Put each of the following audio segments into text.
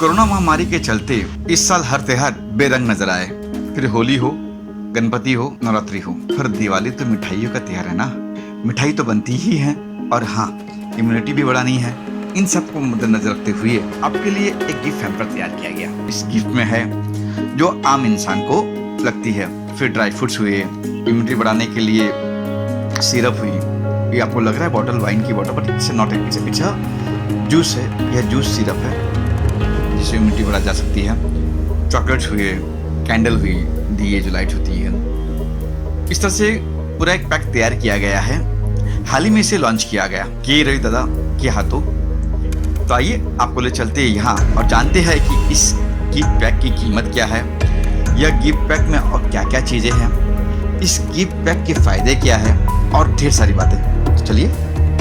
Corona महामारी के चलते इस साल हर त्योहार बेरंग नजर आए। फिर होली हो, गणपति हो, नवरात्रि हो, फिर दिवाली तो मिठाइयों का त्योहार है ना। मिठाई तो बनती ही है और हाँ, इम्यूनिटी भी बढ़ानी है। इन सबको मद्देनजर रखते हुए आपके लिए एक गिफ्ट हैम्पर तैयार किया गया। इस गिफ्ट में है जो आम इंसान को लगती है, फिर ड्राई फ्रूट्स हुए, इम्यूनिटी बढ़ाने के लिए सिरप हुई। ये आपको लग रहा है बॉटल वाइन की bottle, but it's not, it's पीछे जूस है। यह जूस सिरप है जिससे इम्यूनिटी बढ़ा जा सकती है। चॉकलेट्स हुए, कैंडल हुई, दिए जो लाइट होती है। इस तरह से पूरा एक पैक तैयार किया गया है। हाल ही में इसे लॉन्च किया गया कि रवि दादा के हाथों। तो आइए आपको ले चलते हैं यहाँ और जानते हैं कि इस गिफ्ट पैक की कीमत क्या है, यह गिफ्ट पैक में और क्या क्या चीज़ें हैं, इस गिफ्ट पैक के फायदे क्या है और ढेर सारी बातें। तो चलिए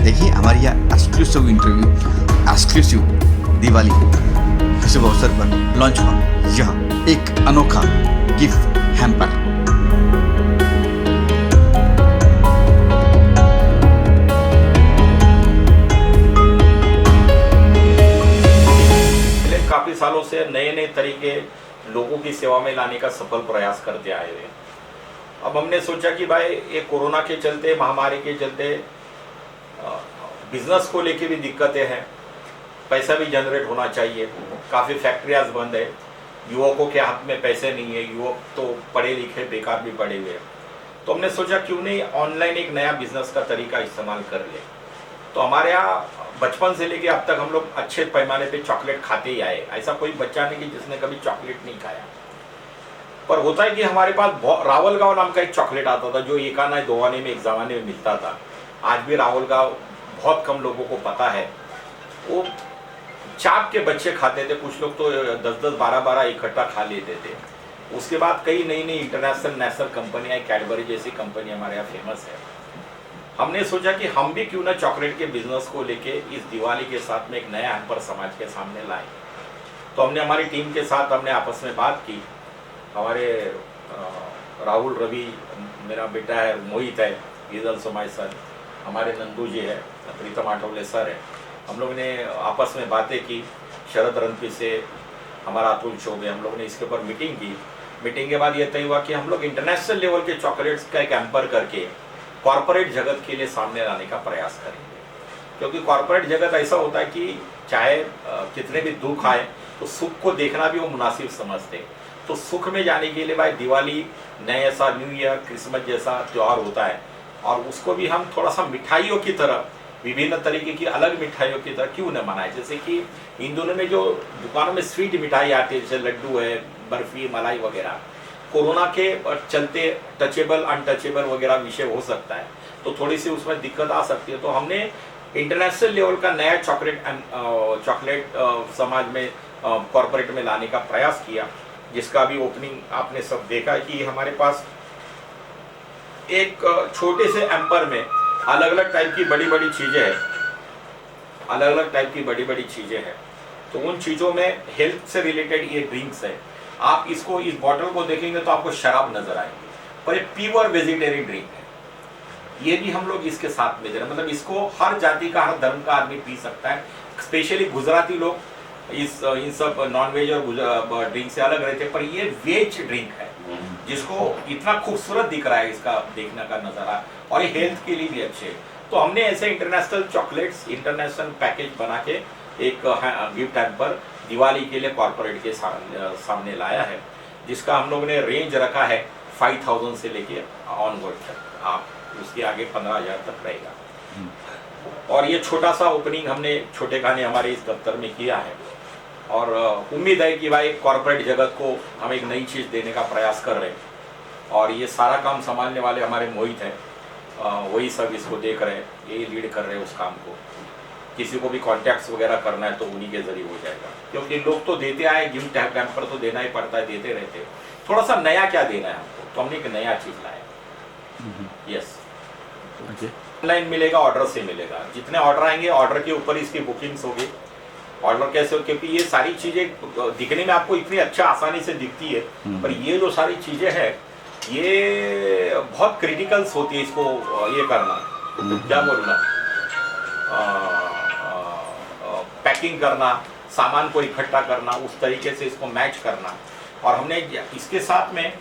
देखिए हमारी यह एक्सक्लूसिव इंटरव्यू, एक्सक्लूसिव दिवाली शुभ अवसर पर लॉन्च हुआ यह एक अनोखा गिफ्ट हैम्पर। काफी सालों से नए नए तरीके लोगों की सेवा में लाने का सफल प्रयास करते आए हुए। अब हमने सोचा कि भाई ये कोरोना के चलते, महामारी के चलते बिजनेस को लेके भी दिक्कतें हैं, पैसा भी जनरेट होना चाहिए। काफ़ी फैक्ट्रियाज बंद है, युवकों के हाथ में पैसे नहीं है, युवक तो पढ़े लिखे बेकार भी पड़े हुए हैं। तो हमने सोचा क्यों नहीं ऑनलाइन एक नया बिजनेस का तरीका इस्तेमाल कर ले। तो हमारे यहाँ बचपन से लेके अब तक हम लोग अच्छे पैमाने पे चॉकलेट खाते ही आए। ऐसा कोई बच्चा नहीं कि जिसने कभी चॉकलेट नहीं खाया। पर होता है कि हमारे पास रावलगांव नाम का एक चॉकलेट आता था जो एक आना दो आने में एक जमाने में मिलता था। आज भी रावलगांव बहुत कम लोगों को पता है। वो चाप के बच्चे खाते थे, कुछ लोग तो 10-10, 12-12 इकट्ठा खा लेते थे। उसके बाद कई नई नई इंटरनेशनल नेशनल कंपनियां, कैडबरी जैसी कंपनी हमारे यहाँ फेमस है। हमने सोचा कि हम भी क्यों ना चॉकलेट के बिजनेस को लेके इस दिवाली के साथ में एक नया हैम्पर समाज के सामने लाए। तो हमने हमारी टीम के साथ हमने आपस में बात की। हमारे राहुल, रवि, मेरा बेटा है, मोहित है, इज ऑल्सो माय सन, हमारे नंदू जी है, प्रीतम आठवले सर है। हम लोग ने आपस में बातें की, शरद रणपी से हमारा अतुल चौबे, हम लोग ने इसके ऊपर मीटिंग की। मीटिंग के बाद ये तय हुआ कि हम लोग इंटरनेशनल लेवल के चॉकलेट्स का एक हैम्पर करके कॉर्पोरेट जगत के लिए सामने लाने का प्रयास करेंगे। क्योंकि कॉर्पोरेट जगत ऐसा होता है कि चाहे कितने भी दुख आए तो सुख को देखना भी वो मुनासिब समझते। तो सुख में जाने के लिए भाई दिवाली, नए साल, न्यू ईयर, क्रिसमस जैसा त्यौहार होता है और उसको भी हम थोड़ा सा मिठाइयों की तरह, विभिन्न तरीके की अलग मिठाइयों की तरह क्यों न मनाए। जैसे कि इन दोनों में जो दुकानों में स्वीट मिठाई आती है, जैसे लड्डू है, बर्फी, मलाई वगैरह, कोरोना के चलते टचेबल अनटचेबल वगैरह विषय हो सकता है, तो थोड़ी सी उसमें दिक्कत आ सकती है। तो हमने इंटरनेशनल लेवल का नया चॉकलेट समाज में, कॉर्पोरेट में लाने का प्रयास किया, जिसका भी ओपनिंग आपने सब देखा कि हमारे पास एक छोटे से एम्पर में अलग अलग टाइप की बड़ी बड़ी चीज़ें हैं, अलग अलग टाइप की बड़ी बड़ी चीज़ें हैं। तो उन चीज़ों में हेल्थ से रिलेटेड ये ड्रिंक्स है। आप इसको, इस बॉटल को देखेंगे तो आपको शराब नजर आएगी, पर ये प्योर वेजिटेरियन ड्रिंक है। ये भी हम लोग इसके साथ में दे रहे हैं, मतलब इसको हर जाति का, हर धर्म का आदमी पी सकता है। स्पेशली गुजराती लोग इन सब नॉन वेज और ड्रिंक से अलग रहते हैं, पर ये वेज ड्रिंक है जिसको इतना खूबसूरत दिख रहा है, इसका देखने का नज़ारा, और ये हेल्थ के लिए भी अच्छे है। तो हमने ऐसे इंटरनेशनल चॉकलेट्स, इंटरनेशनल पैकेज बना के एक गिफ्ट हैम्पर दिवाली के लिए कॉर्पोरेट के सामने लाया है, जिसका हम लोग ने रेंज रखा है 5000 से लेके ऑनवर्ड तक। आप उसके आगे 15,000 तक रहेगा। और ये छोटा सा ओपनिंग हमने छोटे खाने हमारे इस दफ्तर में किया है और उम्मीद है कि भाई कॉर्पोरेट जगत को हम एक नई चीज़ देने का प्रयास कर रहे हैं। और ये सारा काम संभालने वाले हमारे मोहित हैं, वही सब इसको देख रहे हैं, यही लीड कर रहे हैं उस काम को। किसी को भी कॉन्टैक्ट्स वगैरह करना है तो उन्हीं के जरिए हो जाएगा, क्योंकि लोग तो देते आए, गिफ्ट हैम्पर तो देना ही पड़ता है, देते रहते। थोड़ा सा नया क्या देना है हमको, तो हमने एक नया चीज़ लाया। यस, ऑनलाइन मिलेगा, ऑर्डर से मिलेगा। जितने ऑर्डर आएंगे ऑर्डर के ऊपर इसकी बुकिंग्स होगी। ऑर्डर कैसे हो, क्योंकि ये सारी चीज़ें दिखने में आपको इतनी अच्छा आसानी से दिखती है, पर ये जो सारी चीज़ें हैं ये बहुत क्रिटिकल्स होती है। इसको ये करना, क्या बोलना, पैकिंग करना, सामान को इकट्ठा करना, उस तरीके से इसको मैच करना। और हमने इसके साथ में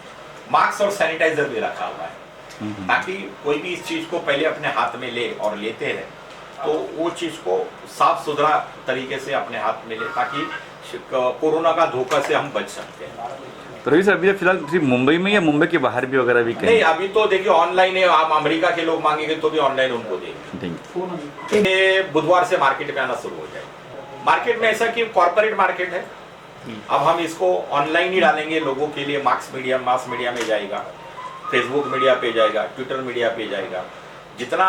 मास्क और सैनिटाइजर भी रखा हुआ है, ताकि कोई भी इस चीज़ को पहले अपने हाथ में ले और लेते हैं तो वो चीज़ को साफ सुथरा तरीके से अपने हाथ में ले, ताकि कोरोना का धोखा से हम बच सकते हैं। तो रवि सर, अभी फिलहाल सिर्फ मुंबई में या मुंबई के बाहर भी वगैरह भी नहीं, अभी तो देखिए ऑनलाइन है, आप अमेरिका के लोग मांगेंगे तो भी ऑनलाइन उनको देंगे। ये बुधवार से मार्केट में आना शुरू हो जाएगा। मार्केट में ऐसा कि कॉर्पोरेट मार्केट है, अब हम इसको ऑनलाइन ही डालेंगे लोगों के लिए। मास मीडिया में जाएगा, फेसबुक मीडिया पे जाएगा, ट्विटर मीडिया पे जाएगा। जितना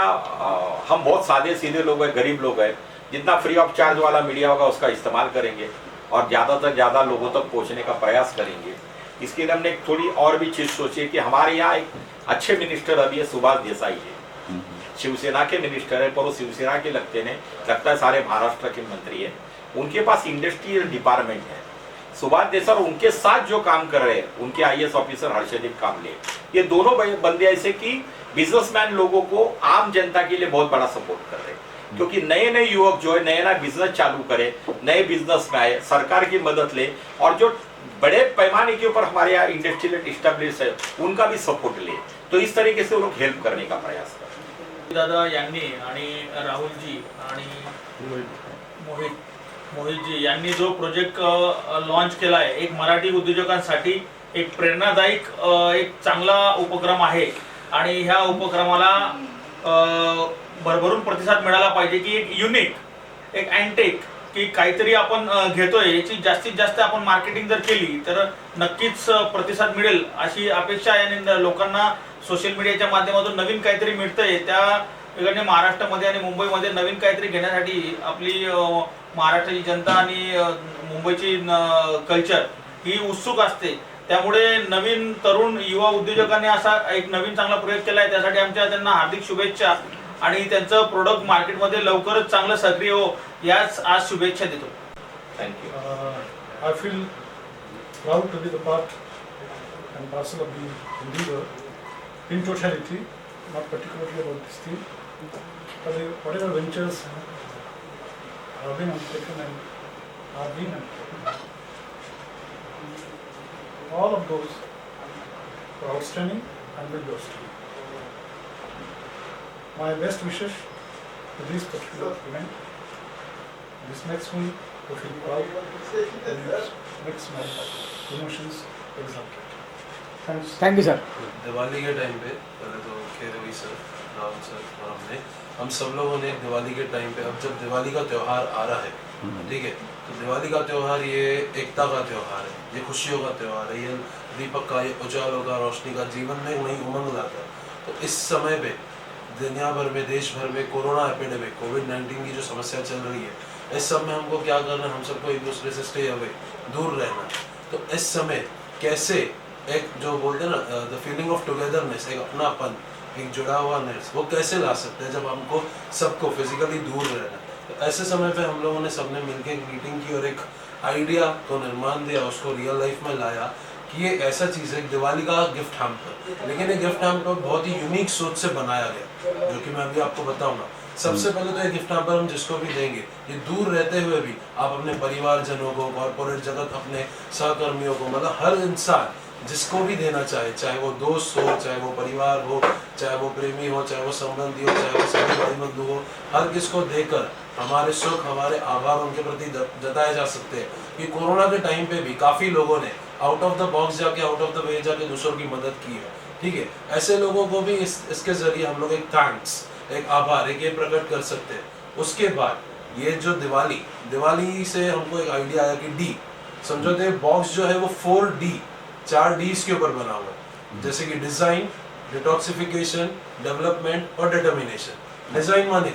हम बहुत सादे सीधे लोग हैं, गरीब लोग हैं, जितना फ्री ऑफ चार्ज वाला मीडिया होगा उसका इस्तेमाल करेंगे और ज़्यादा से ज़्यादा लोगों तक पहुंचने का प्रयास करेंगे। इसके लिए हमने थोड़ी और भी चीज़ सोची कि हमारे यहाँ एक अच्छे मिनिस्टर अभी है, सुभाष देसाई है, शिवसेना के मिनिस्टर है, पर वो शिवसेना के लगता है सारे महाराष्ट्र के मंत्री है। उनके पास इंडस्ट्रियल डिपार्टमेंट है। सुभाष देसाई और उनके साथ जो काम कर रहे हैं उनके IAS ऑफिसर हर्षदीप कामले, ये दोनों बंदे ऐसे कि बिजनेसमैन लोगों को, आम जनता के लिए बहुत बड़ा सपोर्ट कर रहे हैं। क्योंकि नए नए युवक जो है नया बिजनेस चालू करे, नए बिजनेस में आए, सरकार की मदद ले, और जो बड़े पैमाने के ऊपर हमारे यहाँ इंडस्ट्रियल इस्टेब्लिश है उनका भी सपोर्ट ले, तो इस तरीके से वो लोग हेल्प करने का प्रयास कर। दादा यांनी आणि राहुलजी आणि मोहितजी यांनी जो प्रोजेक्ट लॉन्च केला आहे, एक मराठी उद्योजकांसाठी एक प्रेरणादायक एक चांगला उपक्रम आहे आणि ह्या उपक्रमाला भरभरून प्रतिसाद मिळाला पाहिजे की एक युनिक, एक अँटेक की काहीतरी आपण घेतोय, याची जास्तीत जास्त आपण मार्केटिंग जर केली तर नक्कीच प्रतिसाद मिळेल अशी अपेक्षा आहे। आणि लोकांना सोशल मीडियाच्या माध्यमातून नवीन काहीतरी मिळतंय, त्या ठिकाणी महाराष्ट्रामध्ये आणि मुंबईमध्ये नवीन काहीतरी घेण्यासाठी आपली महाराष्ट्राची जनता आणि मुंबईची कल्चर ही उत्सुक असते। त्यामुळे नवीन तरुण युवा उद्योजकांनी असा एक नवीन चांगला प्रयोग केला आहे, त्यासाठी आमच्या त्यांना हार्दिक शुभेच्छा आणि त्यांचं प्रोडक्ट मार्केटमध्ये लवकरच चांगलं सक्रिय हो याच आज शुभेच्छा देतो। Thank you. I feel proud to be the part and parcel of the endeavor in totality, not particularly about this thing, but whatever ventures have been undertaken and are being undertaken, all of those are outstanding and will be outstanding. My best wishes to this particular event. This makes me to feel proud and makes my emotions exalted. Thanks. Thank you sir. Diwali के time पे पहले तो Ravi sir, Rahul sir और हम सब लोगों ने दिवाली के टाइम पे, अब जब दिवाली का त्यौहार आ रहा है, ठीक है, तो दिवाली का त्यौहार ये एकता का त्यौहार है, ये खुशियों का त्यौहार है, ये दीपक का, ये उजालों का, रोशनी का, जीवन में नई उमंग लाता है। तो इस समय पे दुनिया भर में, देश भर में कोरोना एपिडेमिक, कोविड-19 की जो समस्या चल रही है, इस सब में हमको क्या करना है, हम सबको एक दूसरे से स्टे अवे, दूर रहना। तो इस समय कैसे एक जो बोलते हैं ना, द फीलिंग ऑफ टुगेदरनेस, एक अपनापन, एक जुड़ा हुआ नेस, वो कैसे ला सकते हैं जब हमको सबको फिजिकली दूर रहना। तो ऐसे समय पे हम लोगों ने सबने मिलकर एक मीटिंग की और एक आइडिया को निर्माण दिया, उसको रियल लाइफ में लाया कि ये ऐसा चीज़ है, दिवाली का गिफ्ट हैम्पर, लेकिन ये गिफ्ट हैम्पर बहुत ही यूनिक सोच से बनाया गया, जो कि मैं अभी आपको बताऊंगा। सबसे पहले तो ये गिफ्ट हैम्पर हम जिसको भी देंगे, ये दूर रहते हुए भी आप अपने परिवारजनों को, कॉर्पोरेट जगत, अपने सहकर्मियों को, मतलब हर इंसान जिसको भी देना चाहे, चाहे वो दोस्त हो, चाहे वो परिवार हो, चाहे वो प्रेमी हो, चाहे वो संबंधी हो, चाहे वो सभी भाई बंधु हो, हर किसको देकर हमारे सुख, हमारे आभार उनके प्रति जताए जा सकते हैं। कि कोरोना के टाइम पे भी काफ़ी लोगों ने आउट ऑफ द बॉक्स जाके, आउट ऑफ द वे जाके दूसरों की मदद की है, ठीक है। ऐसे लोगों को भी इसके जरिए हम लोग एक थैंक्स, एक आभार, एक ये प्रकट कर सकते हैं। उसके बाद ये जो दिवाली से हमको एक आइडिया आया कि डी, समझो तो बॉक्स जो है वो 4D, 4 Ds के ऊपर बना हुआ है, जैसे कि डिजाइन, डिटॉक्सिफिकेशन, डेवलपमेंट और डिटर्मिनेशन। डिजाइन माने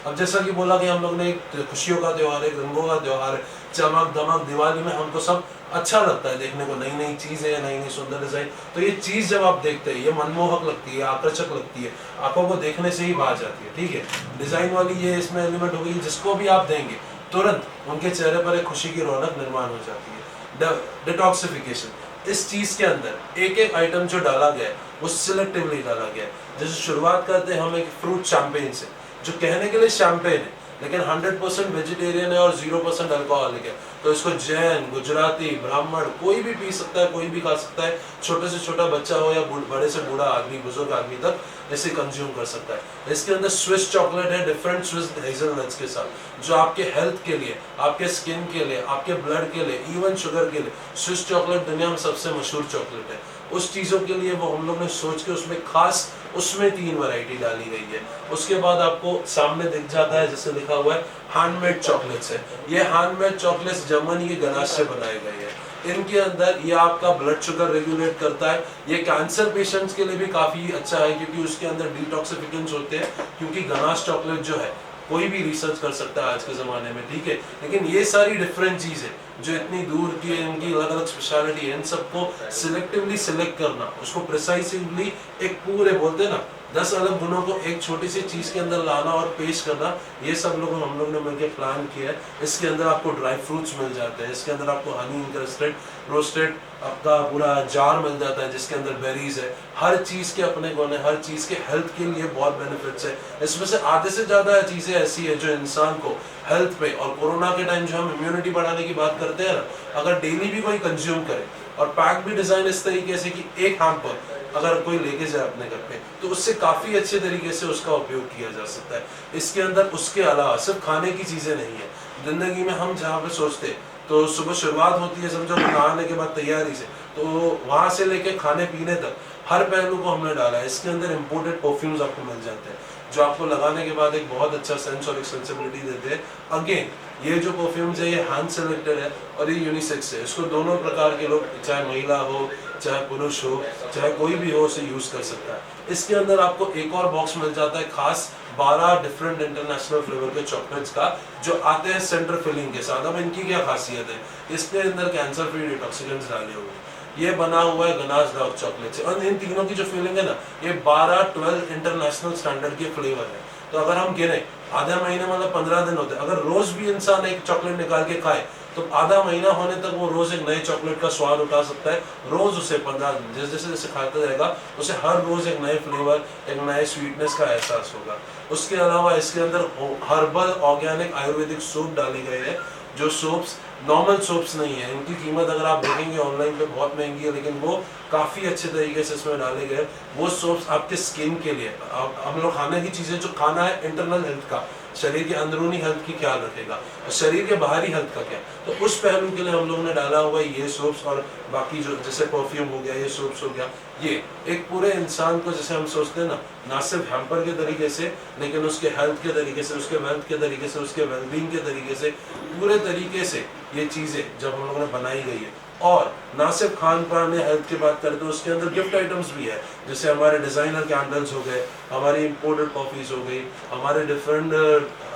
अब जैसा कि बोला कि हम लोग ने एक खुशियों का त्यौहार है, रंगों का त्यौहार है, चमक दमक, दिवाली में हमको सब अच्छा लगता है देखने को, नई नई चीजें, नई नई सुंदर डिजाइन। तो ये चीज जब आप देखते हैं, ये मनमोहक लगती है, आकर्षक लगती है, आंखों को देखने से ही बात जाती है, ठीक है। डिजाइन वाली ये इसमें एलिमेंट होगी, जिसको भी आप देंगे तुरंत उनके चेहरे पर एक खुशी की रौनक निर्माण हो जाती है। डिटॉक्सिफिकेशन, इस चीज के अंदर एक एक आइटम जो डाला गया है वो सिलेक्टिवली डाला गया है। जैसे शुरुआत करते हैं हम एक फ्रूट शैंपेन से, जो कहने के लिए शैंपेन है, लेकिन 100% वेजिटेरियन है और 0% अल्कोहलिक है, तो इसको जैन, गुजराती, ब्राह्मण कोई भी पी सकता है, कोई भी खा सकता है, छोटे से छोटा बच्चा हो या बड़े से बूढ़ा आदमी, बुजुर्ग आदमी तक इसे कंज्यूम कर सकता है। इसके अंदर स्विस चॉकलेट है, डिफरेंट स्विस हेज़लनट्स के साथ, जो आपके हेल्थ के लिए, आपके स्किन के लिए, आपके ब्लड के लिए, इवन शुगर के लिए, स्विस चॉकलेट दुनिया में सबसे मशहूर चॉकलेट है। उस चीज़ों के लिए वो हम लोग ने सोच के उसमें खास उसमें 3 वैरायटी डाली गई है। उसके बाद आपको सामने दिख जाता है जैसे लिखा हुआ है हैंडमेड चॉकलेट्स है। ये हैंडमेड चॉकलेट्स जर्मनी के गनाश से बनाए गए हैं। इनके अंदर ये आपका ब्लड शुगर रेगुलेट करता है। ये कैंसर पेशेंट्स के लिए भी काफ़ी अच्छा है क्योंकि उसके अंदर डिटॉक्सिफिकेंट्स होते हैं, क्योंकि गनाश चॉकलेट जो है कोई भी रिसर्च कर सकता है आज के ज़माने में, ठीक है। लेकिन ये सारी डिफरेंट चीज़ें जो इतनी दूर की है, इनकी अलग अलग स्पेशलिटी है, इन सबको सिलेक्टिवली सिलेक्ट करना, उसको प्रिसाइसिवली एक पूरे बोलते हैं ना 10 अलग गुणों को एक छोटी सी चीज़ के अंदर लाना और पेश करना, ये सब लोग हम लोग ने मिलकर प्लान किया है। इसके अंदर आपको ड्राई फ्रूट्स मिल जाते हैं, इसके अंदर आपको हनी इंक्रेस्टेड रोस्टेड आपका पूरा जार मिल जाता है जिसके अंदर बेरीज है। हर चीज़ के अपने गुण है, हर चीज़ के हेल्थ के लिए बहुत बेनिफिट्स है। इसमें से आधे से ज़्यादा चीज़ें ऐसी है जो इंसान को हेल्थ पे, और कोरोना के टाइम जो हम इम्यूनिटी बढ़ाने की बात करते हैं ना, अगर डेली भी कोई कंज्यूम करे और पैक भी डिज़ाइन इस तरीके से कि एक हैम्पर अगर कोई लेके जाए अपने घर पे, तो उससे काफ़ी अच्छे तरीके से उसका उपयोग किया जा सकता है। इसके अंदर उसके अलावा सिर्फ खाने की चीज़ें नहीं है। ज़िंदगी में हम जहाँ पे सोचते तो सुबह शुरुआत होती है समझो नहाने के बाद तैयारी से, तो वहाँ से लेके खाने पीने तक हर पहलू को हमने डाला है। इसके अंदर इम्पोर्टेड परफ्यूम्स आपको मिल जाते हैं जो आपको लगाने के बाद एक बहुत अच्छा सेंस और एक सेंसिबिलिटी देते हैं। अगेन ये जो परफ्यूम्स है ये हैंड सेलेक्टेड है और ये यूनिसेक्स है। इसको दोनों प्रकार के लोग, चाहे महिला हो, चाहे पुरुष हो, चाहे कोई भी हो, उसे यूज़ कर सकता है। इसके अंदर आपको एक और बॉक्स मिल जाता है खास 12 डिफरेंट इंटरनेशनल फ्लेवर के चॉकलेट्स का, जो आते हैं सेंटर फिलिंग के साथ। अब इनकी क्या खासियत है, इसके अंदर कैंसर फ्री डिटॉक्सिकेंट्स डाले हुए हैं। ये बना हुआ है गनाश डार्क चॉकलेट से, और इन तीनों की जो फीलिंग है ना, ये 12 इंटरनेशनल स्टैंडर्ड के फ्लेवर है। तो अगर हम गिने आधा महीने मतलब 15 दिन होते हैं, अगर रोज भी इंसान एक चॉकलेट निकाल के खाए तो आधा महीना होने तक वो रोज एक नए चॉकलेट का स्वाद उठा सकता है। रोज उसे 15 दिन जैसे जैसे खाता जाएगा उसे हर रोज एक नए फ्लेवर, एक नए स्वीटनेस का एहसास होगा। उसके अलावा इसके अंदर हर्बल ऑर्गेनिक आयुर्वेदिक सोप डाले गए हैं, जो सोप्स नॉर्मल सोप्स नहीं है। इनकी कीमत अगर आप देखेंगे ऑनलाइन पे बहुत महंगी है, लेकिन वो काफ़ी अच्छे तरीके से इसमें डाले गए। वो सोप्स आपके स्किन के लिए, हम लोग खाने की चीज़ें जो खाना है इंटरनल हेल्थ का, शरीर के अंदरूनी हेल्थ की ख्याल रखेगा, और शरीर के बाहरी हेल्थ का क्या, तो उस पहलू के लिए हम लोगों ने डाला हुआ है ये सोप्स। और बाकी जो जैसे परफ्यूम हो गया, ये सोप्स हो गया, ये एक पूरे इंसान को जैसे हम सोचते हैं ना सिर्फ हैम्पर के तरीके से, लेकिन उसके हेल्थ के तरीके से, उसके वेल्थ के तरीके से, उसके वेलबींग के तरीके से, पूरे तरीके से ये चीज़ें जब हम लोगों ने बनाई गई है। और ना सिर्फ खान पान या हेल्थ की बात करें तो उसके अंदर गिफ्ट आइटम्स भी है, जैसे हमारे डिज़ाइनर कैंडल्स हो गए, हमारी इम्पोर्टेड कॉफ़ीज हो गई, हमारे डिफरेंट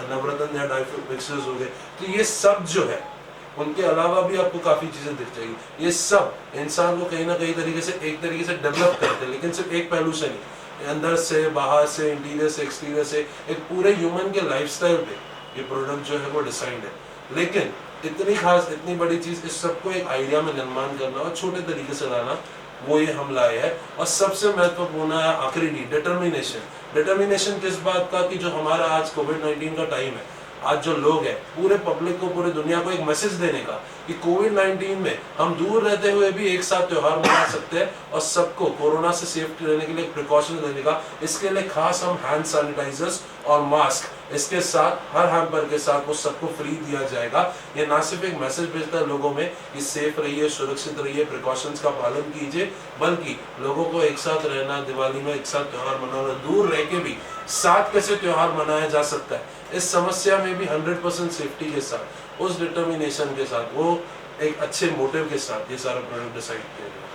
नवरत्न या ड्राई फ्रूट मिक्सेस हो गए। तो ये सब जो है, उनके अलावा भी आपको काफ़ी चीज़ें दिख जाएगी। ये सब इंसान को कहीं ना कहीं तरीके से एक तरीके से डेवलप करते हैं, लेकिन सिर्फ एक पहलू से नहीं, अंदर से, बाहर से, इंटीरियर से, एक्सटीरियर से, एक पूरे ह्यूमन के लाइफस्टाइल पे ये प्रोडक्ट जो है वो डिसाइड है। लेकिन इतनी खास, इतनी बड़ी चीज़, इस सबको एक आइडिया में निर्माण करना और छोटे तरीके से लाना, वो ये हम लाए हैं। और सबसे महत्वपूर्ण है आखिरी डी, डिटर्मिनेशन। डिटर्मिनेशन किस बात का, कि जो हमारा आज कोविड-19 का टाइम है, आज जो लोग हैं, पूरे पब्लिक को, पूरे दुनिया को एक मैसेज देने का कि कोविड-19 में हम दूर रहते हुए भी एक साथ त्यौहार मना सकते हैं, और सबको कोरोना से सेफ्टी रहने के लिए प्रिकॉशन लेने का। इसके लिए खास हम हैंड सैनिटाइजर्स और मास्क इसके साथ, हर हैम्पर के साथ वो सबको फ्री दिया जाएगा। ये ना सिर्फ एक मैसेज भेजता है लोगों में कि सेफ रहिए, सुरक्षित रहिए, प्रिकॉशंस का पालन कीजिए, बल्कि लोगों को एक साथ रहना, दिवाली में एक साथ त्यौहार मनाना, दूर रह के भी साथ कैसे त्यौहार मनाया जा सकता है, इस समस्या में भी 100% सेफ्टी के साथ, उस डिटर्मिनेशन के साथ, वो एक अच्छे मोटिव के साथ ये सारा प्रोडक्ट डिसाइड किया गया।